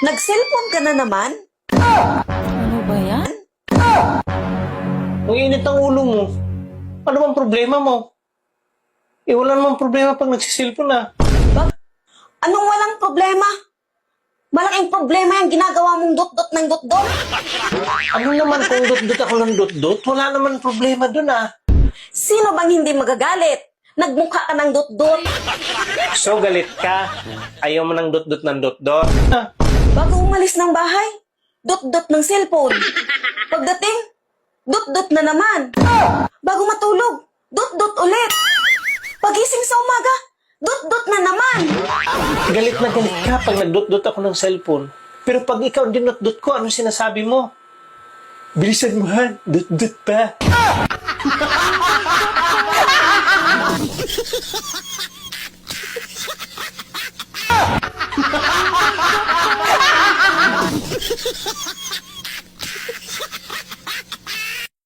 Nag-cellphone ka na naman? Ano ba yan? Ang init ang ulo mo. Ano bang problema mo? Wala namang problema pag nagsisilpon na. Anong walang problema? Malaking problema yung ginagawa mong dot-dot ng dot-dot. Ano naman kung dot-dot ako ng dot-dot? Wala naman problema dun ah. Sino bang hindi magagalit? Nagmukha ka ng dot-dot. So galit ka? Ayaw mo ng dot-dot ng dot-dot? Ah, Bago umalis ng bahay, dot-dot ng cellphone. Pagdating, dot-dot na naman. Bago matulog, dot-dot ulit. Pagising sa umaga, dot-dot na naman. galit na galit ka pag nag-dot-dot ako ng cellphone. Pero pag ikaw dinot-dot ko, ano sinasabi mo? Bilisan mo ha, dot-dot pa.